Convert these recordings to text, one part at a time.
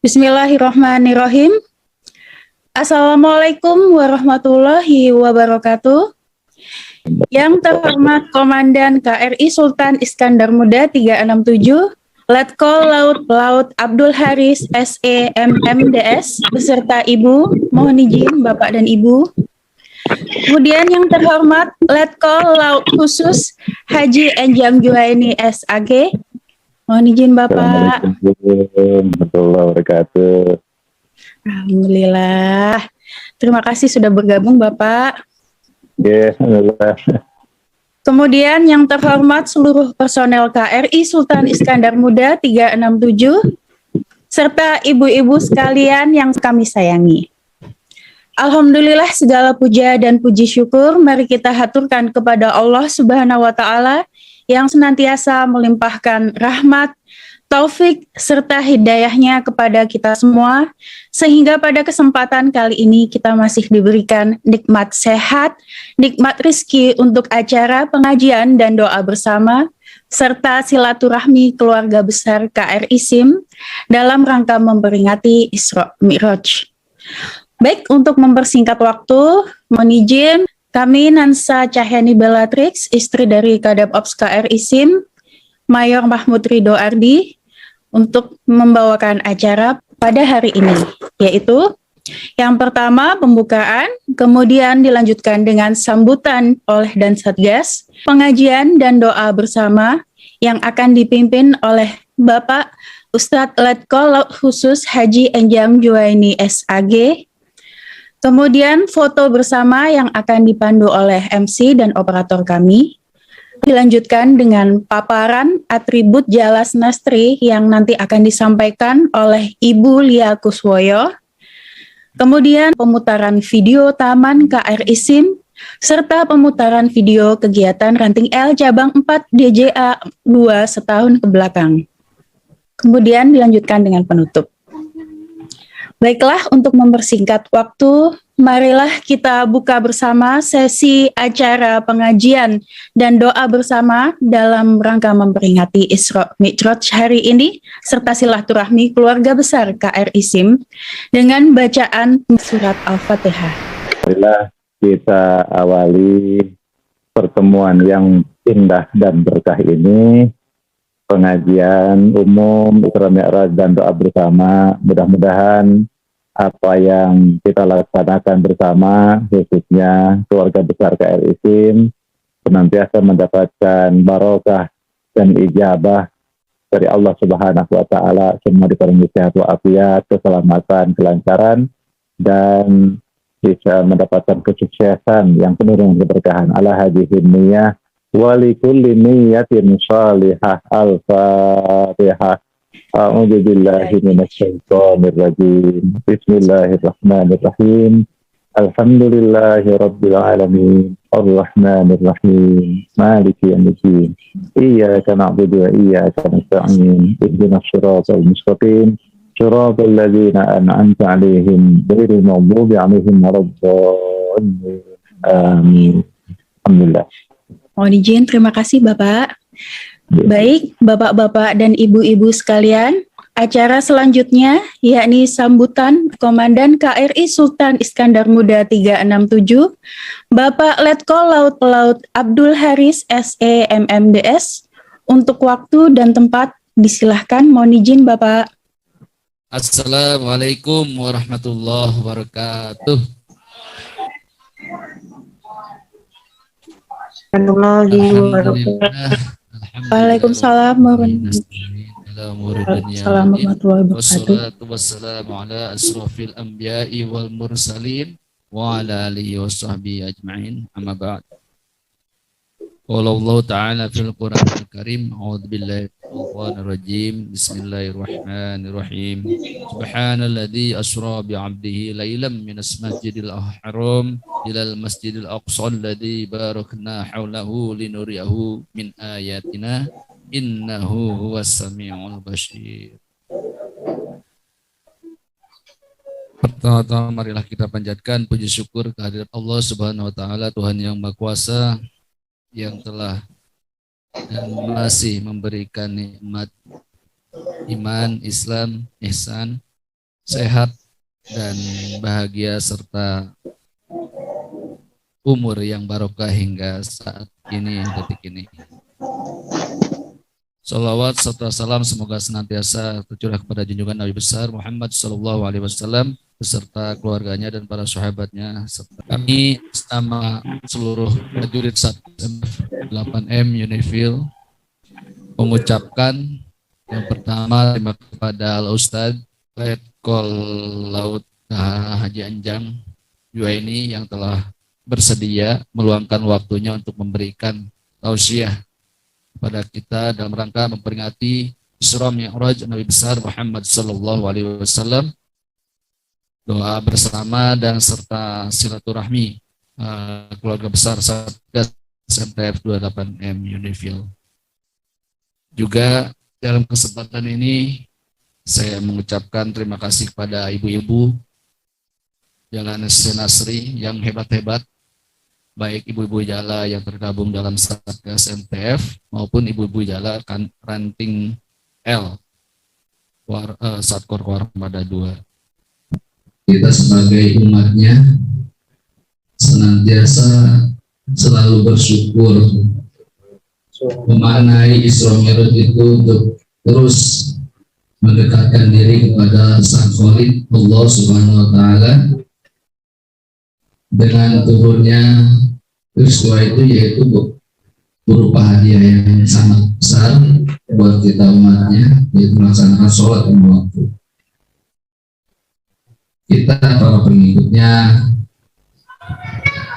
Bismillahirrahmanirrahim. Assalamualaikum warahmatullahi wabarakatuh. Yang terhormat Komandan KRI Sultan Iskandar Muda 367, Letkol Laut Laut Abdul Haris SEMMDS beserta Ibu, mohon izin Bapak dan Ibu. Kemudian yang terhormat Letkol Laut Khusus Haji Enjam Juhaini SAG, mohon izin Bapak. Assalamualaikum warahmatullahi wabarakatuh. Alhamdulillah. Terima kasih sudah bergabung Bapak. Alhamdulillah. Kemudian yang terhormat seluruh personel KRI Sultan Iskandar Muda 367 serta ibu-ibu sekalian yang kami sayangi. Alhamdulillah segala puja dan puji syukur mari kita haturkan kepada Allah Subhanahu wa taala yang senantiasa melimpahkan rahmat, taufik serta hidayahnya kepada kita semua, sehingga pada kesempatan kali ini kita masih diberikan nikmat sehat, nikmat rizki untuk acara pengajian dan doa bersama, serta silaturahmi keluarga besar KRI SIM dalam rangka memperingati Isra Mi'raj. Baik, untuk mempersingkat waktu, mohon izin kami Nansa Cahyani Bellatrix, istri dari Kadep Ops KRI SIM, Mayor Mahmud Ridho Ardi, untuk membawakan acara pada hari ini, yaitu yang pertama pembukaan, kemudian dilanjutkan dengan sambutan oleh dan Satgas, pengajian dan doa bersama yang akan dipimpin oleh Bapak Ustadz Letkol Laut Khusus Haji Enjam Juhaini SAG, kemudian foto bersama yang akan dipandu oleh MC dan operator kami, dilanjutkan dengan paparan atribut Jalas Nastri yang nanti akan disampaikan oleh Ibu Lia Kuswoyo. Kemudian pemutaran video Taman KRI SIM serta pemutaran video kegiatan Ranting L Cabang 4 DJA 2 setahun ke belakang. Kemudian dilanjutkan dengan penutup. Baiklah, untuk mempersingkat waktu, marilah kita buka bersama sesi acara pengajian dan doa bersama dalam rangka memperingati Isra Mi'raj hari ini, serta silaturahmi keluarga besar KRI SIM dengan bacaan surat Al-Fatihah. Marilah kita awali pertemuan yang indah dan berkah ini, pengajian umum Isra Mi'raj dan doa bersama. Mudah-mudahan apa yang kita laksanakan bersama, khususnya keluarga besar KRI SIM, senantiasa mendapatkan barokah dan ijabah dari Allah Subhanahu wa taala, semua dipenuhi sehat walafiat, keselamatan, kelancaran, dan bisa mendapatkan kesuksesan yang penuh dengan keberkahan. Ala hadhihi niyyah wa likulli niyyatin shalihah. Al-Fatihah. A'udzu billahi minasyaitonir rajim. Bismillahirrahmanirrahim. Alhamdulillahi rabbil alamin. Arrahmanir rahim. Maliki yaumiddin. Iyyaka na'budu wa iyyaka nasta'in. Ihdinas shiratal mustaqim. Shiratal ladzina an'amta 'alaihim ghairil maghdubi 'alaihim waladdallin. Amin. Alhamdulillah. Mohon izin, terima kasih Bapak. Baik, Bapak-Bapak dan Ibu-Ibu sekalian, acara selanjutnya yakni sambutan Komandan KRI Sultan Iskandar Muda 367, Bapak Letkol Laut Laut Abdul Haris SEMMDS. Untuk waktu dan tempat disilahkan, mohon izin Bapak. Assalamualaikum warahmatullahi wabarakatuh. Alhamdulillah. Waalaikumsalam warahmatullahi wabarakatuh. Wassalatu wassalamu ala asrafil anbiya'i wal mursalin wa ala alihi wa sahbihi ajma'in. Amma ba'd. Qala Allah Ta'ala fil Qur'anil Karim, a'udzu billahi minasyaitonir rajim. Bismillahirrahmanirrahim. Subhanalladzi asra bi 'abdihi lailan minas masjidil haram ilal masjidil aqsa alladzi barakna haulahu linuriyahu min ayatina innahu huwas samiul basyir. Pertama-tama marilah kita panjatkan puji syukur kehadirat Allah Subhanahu wa taala, Tuhan yang Maha Kuasa, yang telah dan masih memberikan nikmat iman, Islam, ihsan, sehat dan bahagia serta umur yang barokah hingga saat ini, detik ini. Salawat serta salam semoga senantiasa tercurah kepada junjungan Nabi besar Muhammad Sallallahu Alaihi Wasallam beserta keluarganya dan para sahabatnya, serta kami sama seluruh prajurit Satgas 8M Unifil mengucapkan yang pertama terima kasih kepada Al-Ustadz Letkol Laut Haji Anjang Juwaini yang telah bersedia meluangkan waktunya untuk memberikan tausiah kepada kita dalam rangka memperingati Isra Mi'raj Nabi besar Muhammad Sallallahu Alaihi Wasallam, doa bersama dan serta silaturahmi keluarga besar Satgas MTF 28M Unifil. Juga dalam kesempatan ini saya mengucapkan terima kasih kepada ibu-ibu Jalan Senasri yang hebat-hebat, baik ibu-ibu Jala yang tergabung dalam Satgas MTF maupun ibu-ibu Jala Ranting L Satkor Warmada 2. Kita sebagai umatnya senantiasa selalu bersyukur memaknai Isra Mi'raj itu untuk terus mendekatkan diri kepada Sang Khalik Allah Subhanahu wa taala dengan turunnya peristiwa itu, yaitu berupa hadiah yang sangat besar buat kita umatnya, yaitu melaksanakan sholat lima waktu. Kita para pengikutnya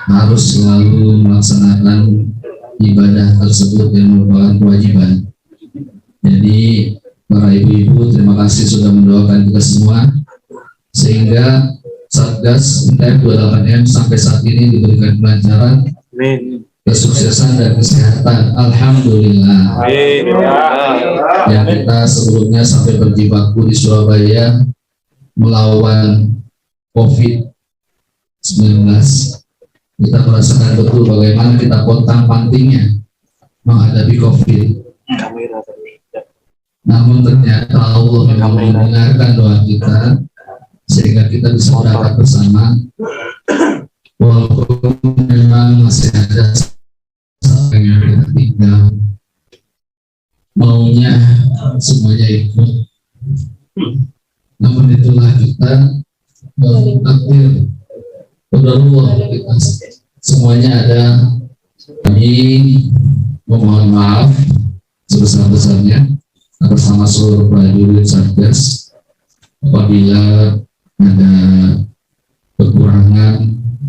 harus selalu melaksanakan ibadah tersebut yang merupakan kewajiban. Jadi para ibu-ibu terima kasih sudah mendoakan kita semua sehingga Satgas MTF 28M sampai saat ini diberikan kelancaran, kesuksesan dan kesehatan. Alhamdulillah. Yang kita sebelumnya sampai berjibaku di Surabaya melawan COVID-19, kita merasakan betul bagaimana kita pontang-pantingnya menghadapi COVID. Namun ternyata Allah memang mendengarkan doa kita sehingga kita bisa berangkat bersama, walaupun memang masih ada yang kita tinggal. Maunya semuanya ikut, namun itulah kita takdir qadarullah, kita semuanya ada. Kami memohon maaf sebesar-besarnya bersama seluruh prajurit Satgas apabila ada kekurangan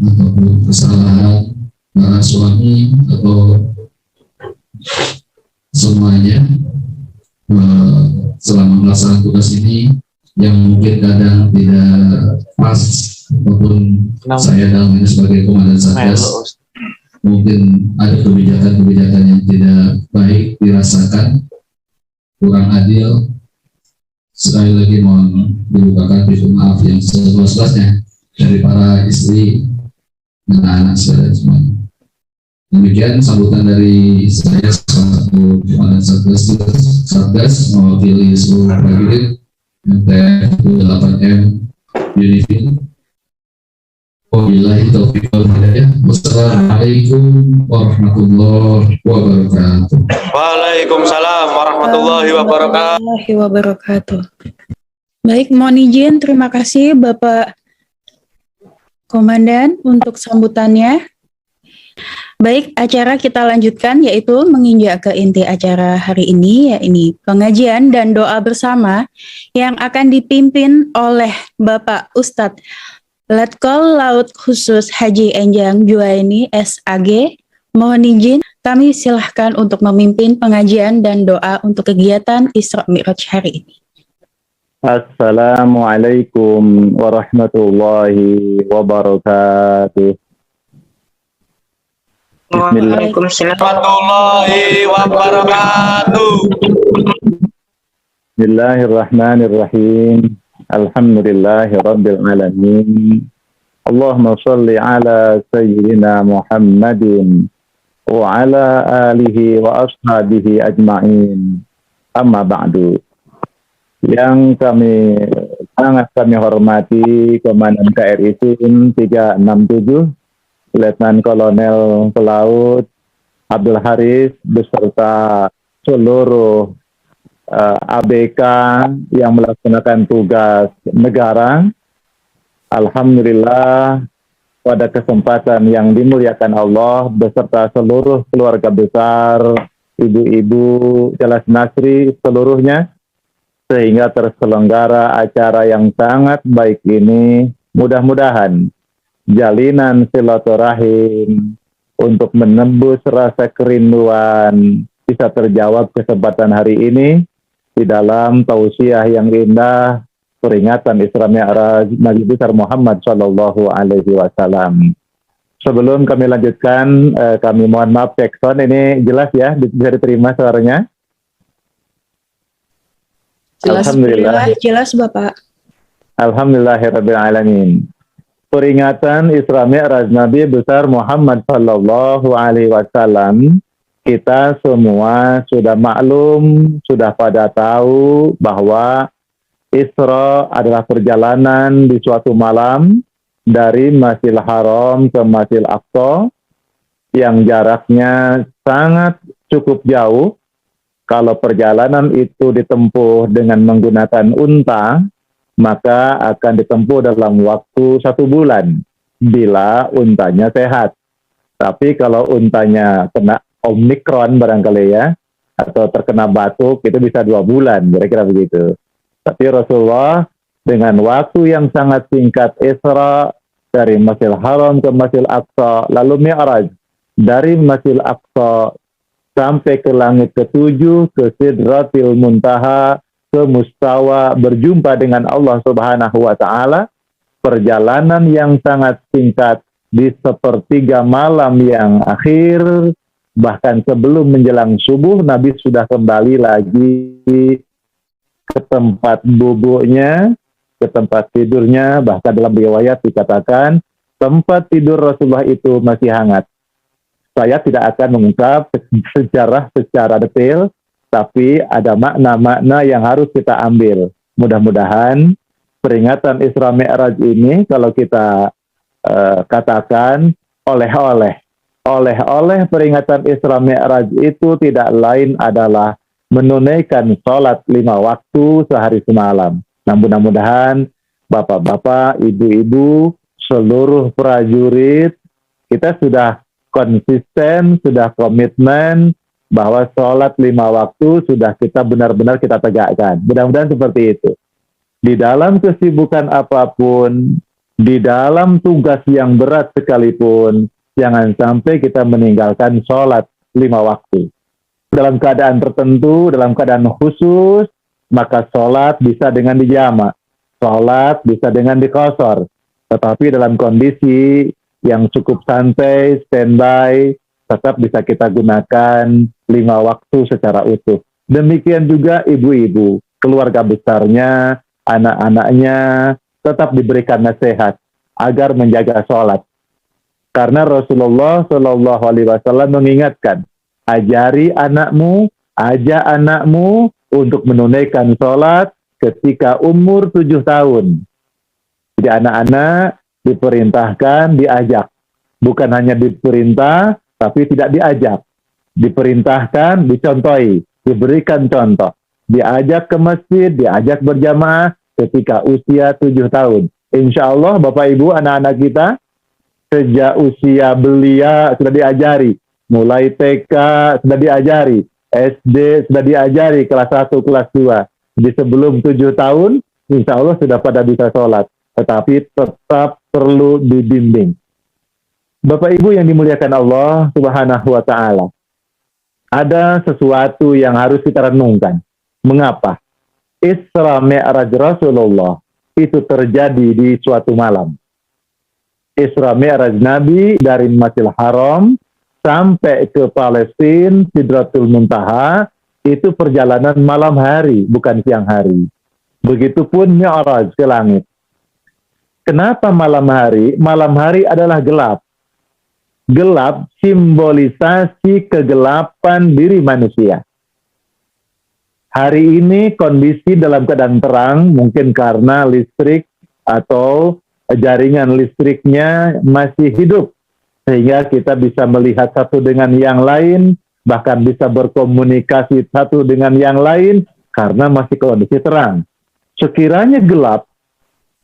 ataupun kesalahan para suami atau semuanya selama melaksanakan tugas ini yang mungkin kadang tidak pas, ataupun saya dalam ini sebagai komandan Satgas mungkin ada kebijakan-kebijakan yang tidak baik dirasakan, kurang adil. Sekali lagi mohon dibukakan pintu maaf yang seluas-luasnya dari para istri dan anak saya semuanya. Demikian sambutan dari saya selaku komandan Satgas mewakili seluruh prajurit MTF 28M Unifil. Wabillahi taufiq wal hidayah. Wassalamualaikum warahmatullahi wabarakatuh. Waalaikumsalam warahmatullahi wabarakatuh. Baik, mohon izin, terima kasih Bapak Komandan untuk sambutannya. Baik, acara kita lanjutkan yaitu menginjak ke inti acara hari ini, yaitu pengajian dan doa bersama yang akan dipimpin oleh Bapak Ustadz Letkol Laut Khusus Haji Anjang Juwaini SAG. Mohon izin, kami silahkan untuk memimpin pengajian dan doa untuk kegiatan Isra Mi'raj hari ini. Assalamualaikum warahmatullahi wabarakatuh. Waalaikumsalam warahmatullahi wabarakatuh. Bismillahirrahmanirrahim. Alhamdulillahi rabbil alamin. Allahumma salli ala sayyidina Muhammadin wa ala alihi wa ashabihi ajma'in. Amma ba'du. Yang kami sangat kami hormati Komandan KRI SIM 367, Letnan Kolonel Pelaut Abdul Haris beserta seluruh ABK yang melaksanakan tugas negara. Alhamdulillah, pada kesempatan yang dimuliakan Allah beserta seluruh keluarga besar, ibu-ibu Jelas Nasri seluruhnya, sehingga terselenggara acara yang sangat baik ini. Mudah-mudahan jalinan silaturahim untuk menembus rasa kerinduan bisa terjawab kesempatan hari ini di dalam tausiah yang indah peringatan Isra Mi'raj Nabi besar Muhammad Shallallahu Alaihi Wasallam. Sebelum kami lanjutkan, kami mohon maaf Tekson, ini jelas ya, bisa diterima suaranya? Jelas, Alhamdulillah. jelas Bapak. Alhamdulillahirabbil alamin. Peringatan Isra Mi'raj Nabi besar Muhammad Shallallahu Alaihi Wasallam, kita semua sudah maklum, sudah pada tahu bahwa Isra adalah perjalanan di suatu malam dari Masjidil Haram ke Masjidil Aqsa yang jaraknya sangat cukup jauh. Kalau perjalanan itu ditempuh dengan menggunakan unta, maka akan ditempuh dalam waktu 1 bulan bila untanya sehat. Tapi kalau untanya kena Omikron barangkali ya, atau terkena batuk, itu bisa 2 bulan, kira-kira begitu. Tapi Rasulullah dengan waktu yang sangat singkat Isra dari Masjidil Haram ke Masjidil Aqsa, lalu Mi'raj dari Masjidil Aqsa sampai ke langit ke-7, ke Sidratil Muntaha, ke Mustawa, berjumpa dengan Allah Subhanahu wa Ta'ala. Perjalanan yang sangat singkat di sepertiga malam yang akhir, bahkan sebelum menjelang subuh, Nabi sudah kembali lagi ke tempat bubuknya, ke tempat tidurnya. Bahkan dalam riwayat dikatakan tempat tidur Rasulullah itu masih hangat. Saya tidak akan mengungkap sejarah secara detail, tapi ada makna-makna yang harus kita ambil. Mudah-mudahan peringatan Isra Mi'raj ini kalau kita katakan oleh peringatan Isra Mi'raj itu tidak lain adalah menunaikan sholat 5 waktu sehari semalam. Nah, mudah-mudahan bapak-bapak, ibu-ibu, seluruh prajurit, kita sudah konsisten, sudah komitmen bahwa sholat 5 waktu sudah kita benar-benar kita tegakkan. Mudah-mudahan seperti itu. Di dalam kesibukan apapun, di dalam tugas yang berat sekalipun, jangan sampai kita meninggalkan sholat 5 waktu. Dalam keadaan tertentu, dalam keadaan khusus, maka sholat bisa dengan dijamak, sholat bisa dengan dikosor. Tetapi dalam kondisi yang cukup santai, standby, tetap bisa kita gunakan 5 waktu secara utuh. Demikian juga ibu-ibu, keluarga besarnya, anak-anaknya, tetap diberikan nasihat agar menjaga sholat. Karena Rasulullah SAW mengingatkan, ajari anakmu, ajak anakmu untuk menunaikan sholat ketika umur 7 tahun. Jadi anak-anak diperintahkan, diajak. Bukan hanya diperintah, tapi tidak diajak. Diperintahkan, dicontohi, diberikan contoh. Diajak ke masjid, diajak berjamaah ketika usia 7 tahun. Insya Allah Bapak Ibu, anak-anak kita, sejak usia belia sudah diajari. Mulai TK sudah diajari, SD sudah diajari, kelas 1, kelas 2. Di sebelum 7 tahun, insya Allah sudah pada bisa sholat. Tetapi tetap perlu dibimbing. Bapak Ibu yang dimuliakan Allah Subhanahu wa Ta'ala, ada sesuatu yang harus kita renungkan. Mengapa Isra Mi'raj Rasulullah itu terjadi di suatu malam? Isra Mi'raj Nabi dari Masjidil Haram sampai ke Palestina, Sidratul Muntaha, itu perjalanan malam hari, bukan siang hari. Begitupun Mi'raj ke langit. Kenapa malam hari? Malam hari adalah gelap. Gelap simbolisasi kegelapan diri manusia. Hari ini kondisi dalam keadaan terang, mungkin karena listrik atau jaringan listriknya masih hidup, sehingga kita bisa melihat satu dengan yang lain, bahkan bisa berkomunikasi satu dengan yang lain, karena masih kondisi terang. Sekiranya gelap,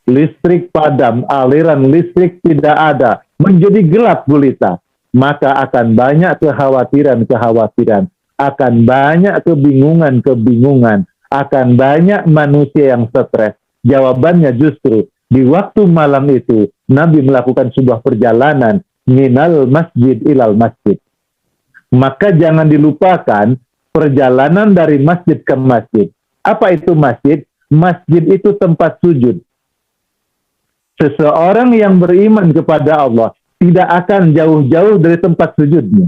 listrik padam, aliran listrik tidak ada, menjadi gelap gulita, maka akan banyak kekhawatiran-kekhawatiran, akan banyak kebingungan-kebingungan, akan banyak manusia yang stres. Jawabannya justru, di waktu malam itu, Nabi melakukan sebuah perjalanan, minal masjid ilal masjid. Maka jangan dilupakan perjalanan dari masjid ke masjid. Apa itu masjid? Masjid itu tempat sujud. Seseorang yang beriman kepada Allah tidak akan jauh-jauh dari tempat sujudnya.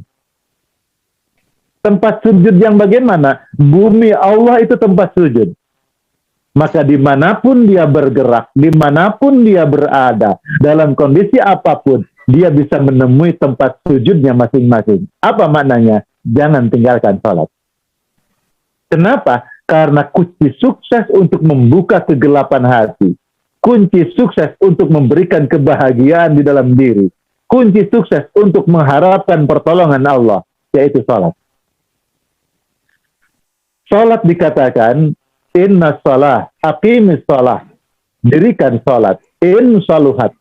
Tempat sujud yang bagaimana? Bumi Allah itu tempat sujud. Maka dimanapun dia bergerak, dimanapun dia berada, dalam kondisi apapun, dia bisa menemui tempat sujudnya masing-masing. Apa maknanya? Jangan tinggalkan sholat. Kenapa? Karena kunci sukses untuk membuka kegelapan hati. Kunci sukses untuk memberikan kebahagiaan di dalam diri. Kunci sukses untuk mengharapkan pertolongan Allah, yaitu sholat. Sholat dikatakan, inna sholah, aqimis sholah, dirikan sholat, in sholuhat,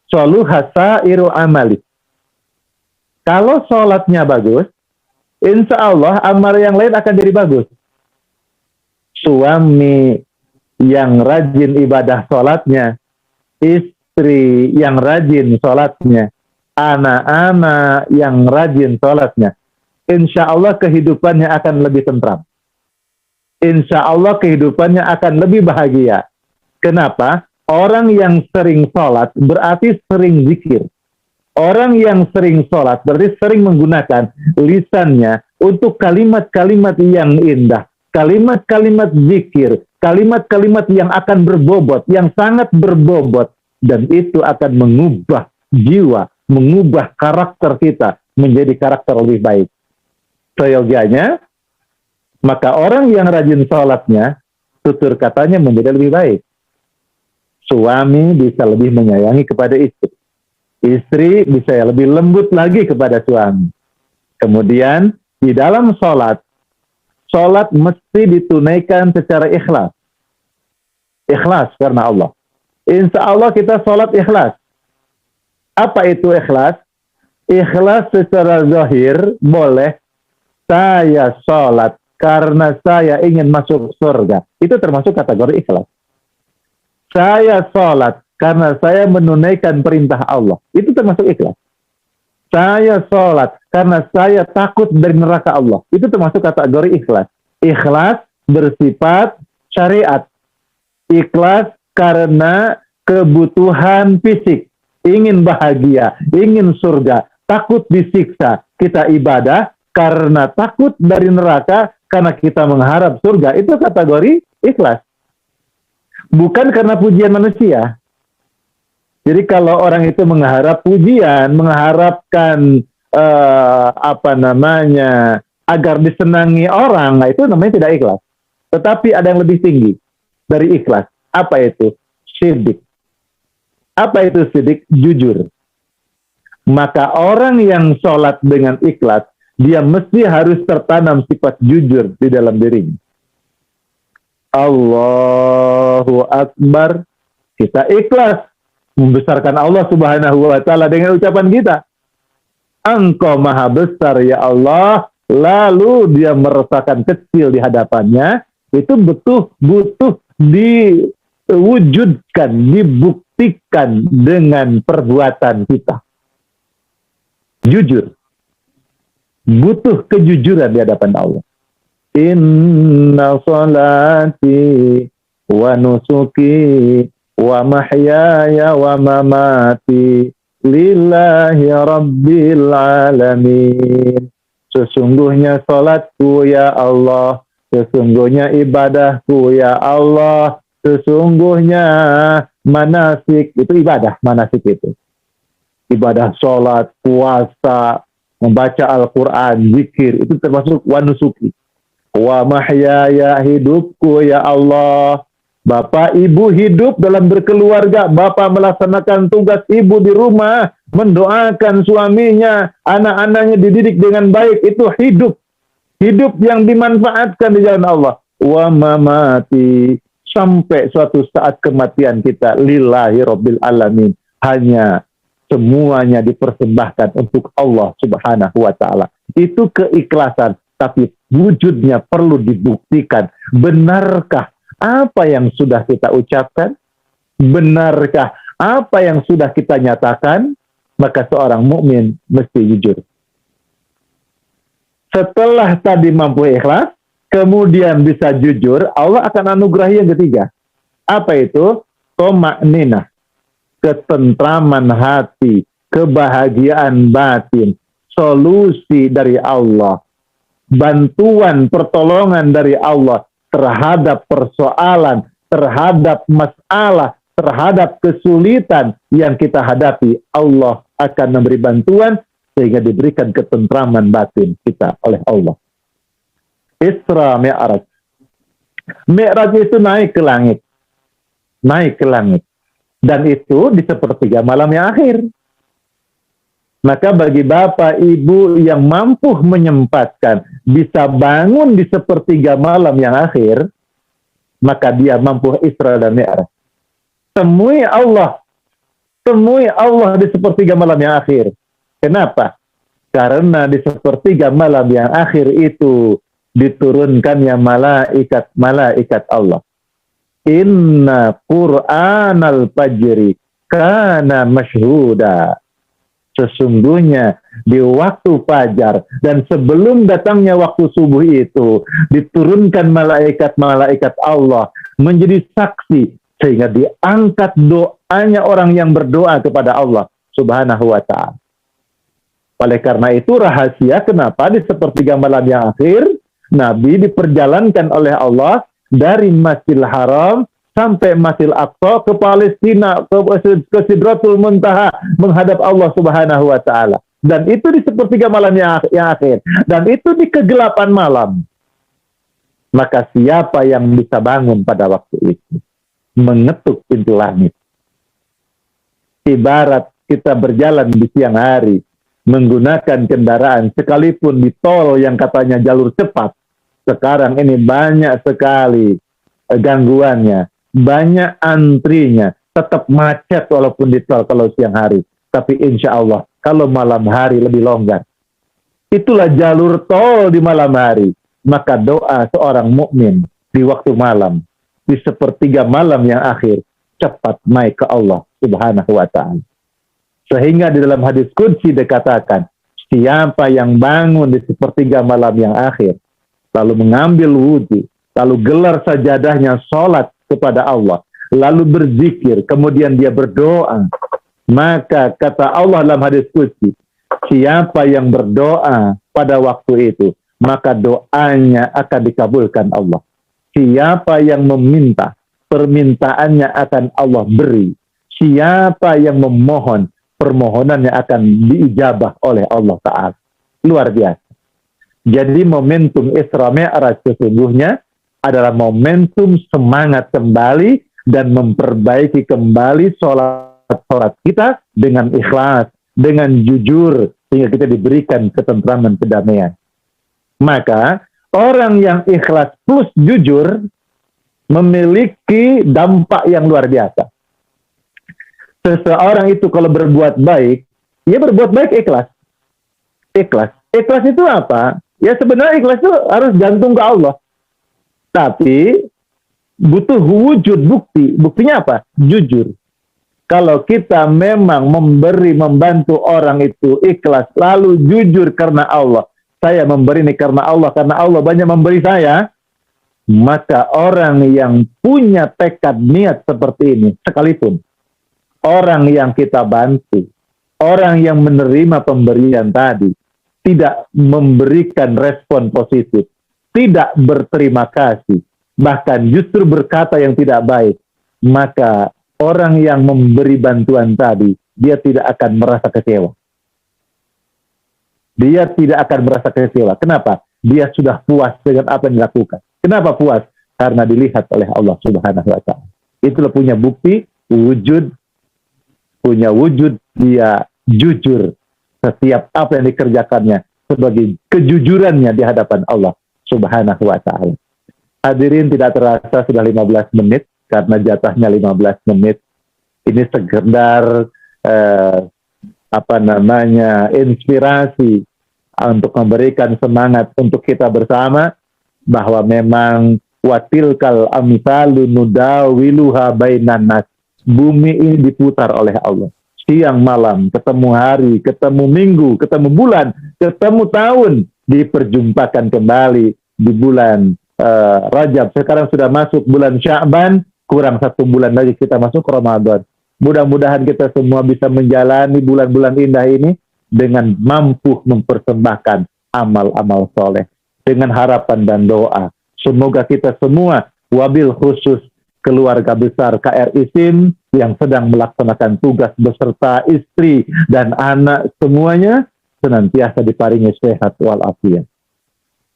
sholuhat sa'iru amali. Kalau sholatnya bagus, insya Allah amal yang lain akan jadi bagus. Suami yang rajin ibadah sholatnya, istri yang rajin sholatnya, anak-anak yang rajin sholatnya, insya Allah kehidupannya akan lebih tentram. Insya Allah kehidupannya akan lebih bahagia. Kenapa? Orang yang sering sholat berarti sering zikir. Orang yang sering sholat berarti sering menggunakan lisannya untuk kalimat-kalimat yang indah, kalimat-kalimat zikir, kalimat-kalimat yang akan berbobot, yang sangat berbobot, dan itu akan mengubah jiwa, mengubah karakter kita menjadi karakter lebih baik. Seyogianya, maka orang yang rajin sholatnya, tutur katanya menjadi lebih baik. Suami bisa lebih menyayangi kepada istri. Istri bisa lebih lembut lagi kepada suami. Kemudian, di dalam sholat, sholat mesti ditunaikan secara ikhlas. Ikhlas karena Allah. Insya Allah kita sholat ikhlas. Apa itu ikhlas? Ikhlas secara zahir boleh, saya sholat karena saya ingin masuk surga. Itu termasuk kategori ikhlas. Saya sholat karena saya menunaikan perintah Allah. Itu termasuk ikhlas. Saya sholat karena saya takut dari neraka Allah. Itu termasuk kategori ikhlas. Ikhlas bersifat syariat. Ikhlas karena kebutuhan fisik. Ingin bahagia, ingin surga, takut disiksa. Kita ibadah karena takut dari neraka, karena kita mengharap surga. Itu kategori ikhlas. Bukan karena pujian manusia. Jadi kalau orang itu mengharap pujian, mengharapkan agar disenangi orang, nah itu namanya tidak ikhlas. Tetapi ada yang lebih tinggi dari ikhlas. Apa itu? Syidik. Apa itu syidik? Jujur. Maka orang yang sholat dengan ikhlas, dia mesti harus tertanam sifat jujur di dalam dirinya. Allahu Akbar. Kita ikhlas membesarkan Allah Subhanahu wa Ta'ala dengan ucapan kita. Engkau maha besar ya Allah. Lalu dia merasakan kecil di hadapannya. Itu butuh diwujudkan, dibuktikan dengan perbuatan kita. Jujur. Butuh kejujuran di hadapan Allah. Inna salati wa nusuki wa mahyaya wa mamati lillahi rabbil alamin. Sesungguhnya salatku ya Allah, sesungguhnya ibadahku ya Allah, sesungguhnya manasik itu ibadah, manasik itu. Ibadah salat, puasa, membaca Al-Quran, zikir, itu termasuk wanusuki. Wa mahyaya, hidupku ya Allah, Bapak ibu hidup dalam berkeluarga, bapak melaksanakan tugas ibu di rumah, mendoakan suaminya, anak-anaknya dididik dengan baik, itu hidup. Hidup yang dimanfaatkan di jalan Allah. Wa mamati, sampai suatu saat kematian kita, lillahi rabbil alamin. Hanya semuanya dipersembahkan untuk Allah subhanahu wa ta'ala. Itu keikhlasan, tapi wujudnya perlu dibuktikan. Benarkah apa yang sudah kita ucapkan? Benarkah apa yang sudah kita nyatakan? Maka seorang mukmin mesti jujur. Setelah tadi mampu ikhlas, kemudian bisa jujur, Allah akan anugerahi yang ketiga. Apa itu? Toma'ninah, ketentraman hati, kebahagiaan batin, solusi dari Allah, bantuan, pertolongan dari Allah terhadap persoalan, terhadap masalah, terhadap kesulitan yang kita hadapi. Allah akan memberi bantuan sehingga diberikan ketentraman batin kita oleh Allah. Isra Mi'raj. Mi'raj itu naik ke langit. Naik ke langit. Dan itu di sepertiga malam yang akhir. Maka bagi bapak ibu yang mampu menyempatkan bisa bangun di sepertiga malam yang akhir, maka dia mampu Isra dan Mi'raj. Temui Allah di sepertiga malam yang akhir. Kenapa? Karena di sepertiga malam yang akhir itu diturunkannya malaikat Allah. Inna Qur'anal fajri kana masyhuda. Sesungguhnya di waktu fajar dan sebelum datangnya waktu subuh itu diturunkan malaikat-malaikat Allah menjadi saksi sehingga diangkat doanya orang yang berdoa kepada Allah subhanahu wa ta'ala. Oleh karena itu rahasia kenapa di sepertiga malam yang akhir Nabi diperjalankan oleh Allah dari Masjidil Haram sampai Masjidil Aqsa ke Palestina, ke Sidratul Muntaha menghadap Allah subhanahu wa ta'ala. Dan itu di sepertiga malam yang akhir. Dan itu di kegelapan malam. Maka siapa yang bisa bangun pada waktu itu? Mengetuk pintu langit. Ibarat kita berjalan di siang hari, menggunakan kendaraan, sekalipun di tol yang katanya jalur cepat. Sekarang ini banyak sekali gangguannya. Banyak antrinya, tetap macet walaupun di tol kalau siang hari. Tapi insya Allah, kalau malam hari lebih longgar. Itulah jalur tol di malam hari. Maka doa seorang mukmin di waktu malam, di sepertiga malam yang akhir, cepat naik ke Allah subhanahu wa ta'ala. Sehingga di dalam hadis qudsi dikatakan, siapa yang bangun di sepertiga malam yang akhir, lalu mengambil wudhu, lalu gelar sajadahnya sholat kepada Allah, lalu berzikir, kemudian dia berdoa, maka kata Allah dalam hadis qudsi, siapa yang berdoa pada waktu itu, maka doanya akan dikabulkan Allah. Siapa yang meminta, permintaannya akan Allah beri. Siapa yang memohon, permohonannya akan diijabah oleh Allah Ta'ala. Luar biasa. Jadi momentum Isra Mi'raj sesungguhnya adalah momentum semangat kembali dan memperbaiki kembali sholat kita dengan ikhlas, dengan jujur, sehingga kita diberikan ketentraman, kedamaian. Maka orang yang ikhlas plus jujur memiliki dampak yang luar biasa. Seseorang itu kalau berbuat baik, dia berbuat baik ikhlas. Ikhlas. Ikhlas itu apa? Ya sebenarnya ikhlas itu harus gantung ke Allah. Tapi butuh wujud bukti. Buktinya apa? Jujur. Kalau kita memang membantu orang itu ikhlas, lalu jujur karena Allah. Saya memberi ini karena Allah banyak memberi saya. Maka orang yang punya tekad niat seperti ini, sekalipun orang yang kita bantu, orang yang menerima pemberian tadi, tidak memberikan respon positif, tidak berterima kasih, bahkan justru berkata yang tidak baik, maka orang yang memberi bantuan tadi, dia tidak akan merasa kecewa. Dia tidak akan merasa kecewa. Kenapa? Dia sudah puas dengan apa yang dilakukan. Kenapa puas? karena dilihat oleh Allah Subhanahu wa Ta'ala. Itulah punya bukti wujud, dia jujur setiap apa yang dikerjakannya sebagai kejujurannya di hadapan Allah Subhanahu wa Ta'ala. Hadirin, tidak terasa sudah 15 menit karena jatahnya 15 menit. Ini sekedar inspirasi untuk memberikan semangat untuk kita bersama bahwa memang watilkal amsalu nudawiluha bainan nas. Bumi ini diputar oleh Allah. Siang malam, ketemu hari, ketemu minggu, ketemu bulan, ketemu tahun, diperjumpakan kembali di bulan Rajab. Sekarang sudah masuk bulan Sya'ban, kurang 1 bulan lagi kita masuk Ramadan. Mudah-mudahan kita semua bisa menjalani bulan-bulan indah ini dengan mampu mempersembahkan amal-amal soleh. Dengan harapan dan doa. Semoga kita semua, wabil khusus keluarga besar KRI SIM yang sedang melaksanakan tugas beserta istri dan anak semuanya, senantiasa diparingi sehat walafiat.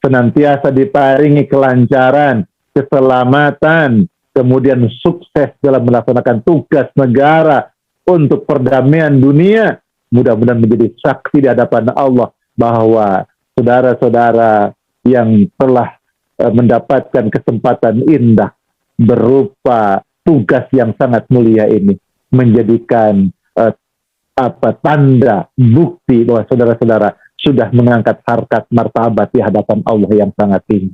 Senantiasa diparingi kelancaran, keselamatan, kemudian sukses dalam melaksanakan tugas negara untuk perdamaian dunia. Mudah-mudahan menjadi saksi di hadapan Allah bahwa saudara-saudara yang telah mendapatkan kesempatan indah berupa tugas yang sangat mulia ini menjadikan tanda bukti bahwa saudara-saudara sudah mengangkat harkat martabat di hadapan Allah yang sangat tinggi.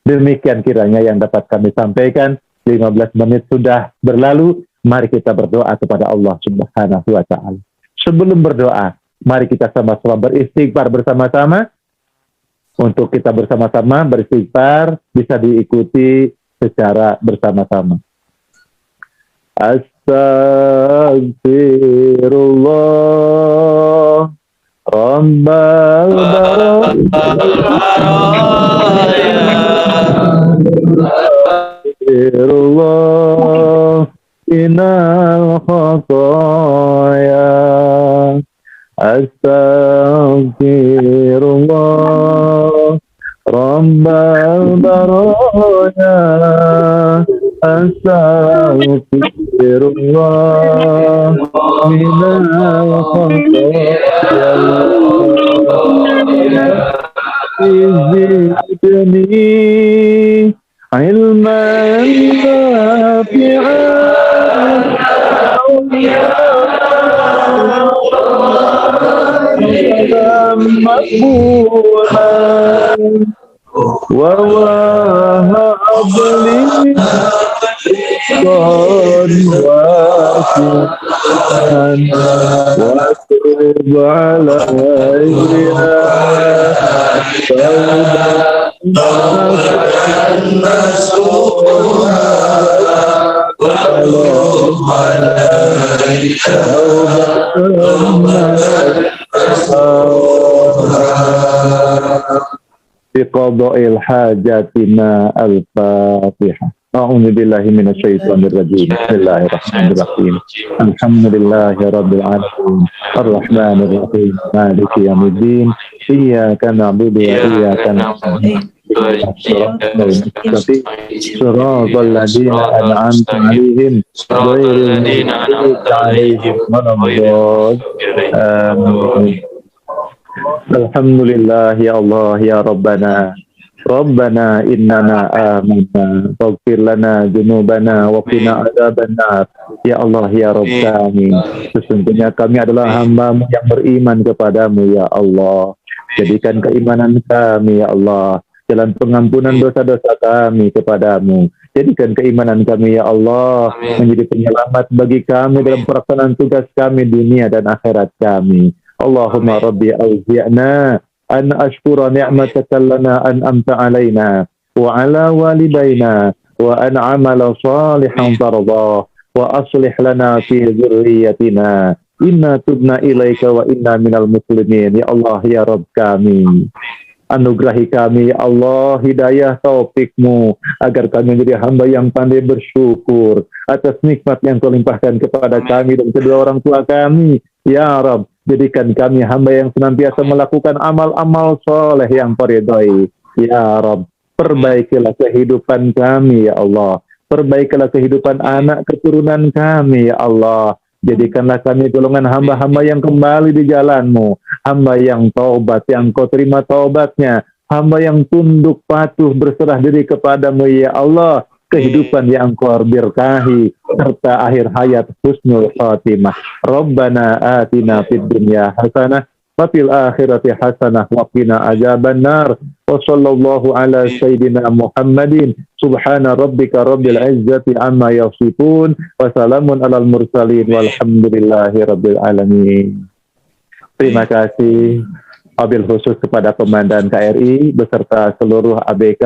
Demikian kiranya yang dapat kami sampaikan. 15 menit sudah berlalu, mari kita berdoa kepada Allah Subhanahu wa Ta'ala. Sebelum berdoa, mari kita sama-sama beristighfar bersama-sama. Untuk kita bersama-sama beristighfar bisa diikuti secara bersama-sama. Astaghfirullah Rabbal Astaghfirullah inal khataya. Astaghfirullah Rabbal baraya. Astaghfirullah minal khataya. Zidni ilman nafi'an maqbulan wa wahab li wasi'an wa tub alayna biqada'il hajatina al-Fatihah. A'udzu billahi minasyaitonir rajim. Bismillahirrahmanirrahim. Alhamdulillahi rabbil alamin. Arrahmanir rahim. Maliki yaumiddin. Iyyaka na'budu wa iyyaka nasta'in. Shiratal ladzina an'amta 'alaihim ghairil maghdubi 'alaihim waladdallin. Alhamdulillah ya Allah ya Rabbana. Rabbana innana amanna faghfir lana dzunubana wa qina adzabannar. Ya Allah ya Rabb kami, sesungguhnya kami adalah hamba-Mu yang beriman kepadamu ya Allah. Jadikan keimanan kami ya Allah jalan pengampunan dosa-dosa kami kepadamu. Jadikan keimanan kami ya Allah menjadi penyelamat bagi kami dalam pelaksanaan tugas kami dunia dan akhirat kami. Allahumma rabbi auzi'na an ashkura ni'mataka lana an'amta alaina wa ala walidayna wa an amala salihan tardah wa aslih lana fi dzurriyyatina inna tubna ilaika wa inna minal muslimin. Ya Allah ya Rabb kami, anugerahi kami ya Allah hidayah taufik-Mu agar kami menjadi hamba yang pandai bersyukur atas nikmat yang Kau limpahkan kepada kami dan kedua orang tua kami. Ya Rabb, jadikan kami hamba yang senantiasa melakukan amal-amal soleh yang Kau ridhai. Ya Rabb, Perbaikilah kehidupan kami ya Allah. Perbaikilah kehidupan anak keturunan kami ya Allah. Jadikanlah kami golongan hamba-hamba yang kembali di jalan-Mu, hamba yang taubat, yang Kau terima taubatnya, hamba yang tunduk patuh berserah diri kepadamu ya Allah. Kehidupan yang Kau berkahi serta akhir hayat husnul khatimah. Rabbana atina fid dunya hasanah wa fil akhirati hasanah wa qina adzabannar. Wa sallallahu ala sayyidina Muhammadin subhana rabbika rabbil izzati amma yasifun wa salamun alal mursalin walhamdulillahi rabbil alamin. Terima kasih wabil khusus kepada Komandan KRI beserta seluruh ABK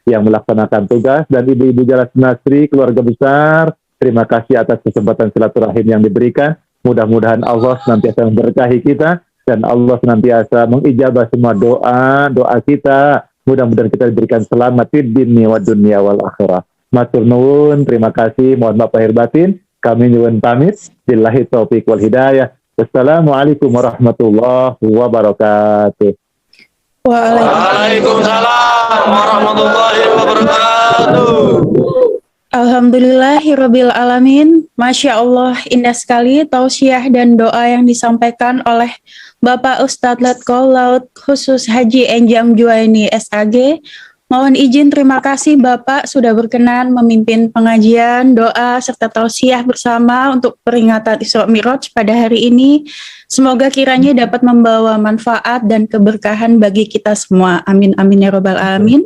yang melaksanakan tugas, dan ibu-ibu Jalas Nasri, keluarga besar. Terima kasih atas kesempatan silaturahim yang diberikan. Mudah-mudahan Allah senantiasa memberkahi kita dan Allah senantiasa mengijabah semua doa kita. Mudah-mudahan kita diberikan selamat di dunia wa dunia wal akhirah. Matur nuwun, terima kasih. Mohon maaf lahir batin. Kami nyuwun pamit. Billahi taufiq wal hidayah. Wassalamualaikum warahmatullahi wabarakatuh. Waalaikumsalam warahmatullahi wabarakatuh. Alhamdulillahirabbil alamin. Masya Allah, indah sekali tausiah dan doa yang disampaikan oleh Bapak Ustadz Letkol Laut Khusus Haji Enjam Juwaini SAG. Mohon izin terima kasih Bapak sudah berkenan memimpin pengajian, doa, serta tausiah bersama untuk peringatan Isra Mi'raj pada hari ini. Semoga kiranya dapat membawa manfaat dan keberkahan bagi kita semua. Amin, amin ya robbal alamin.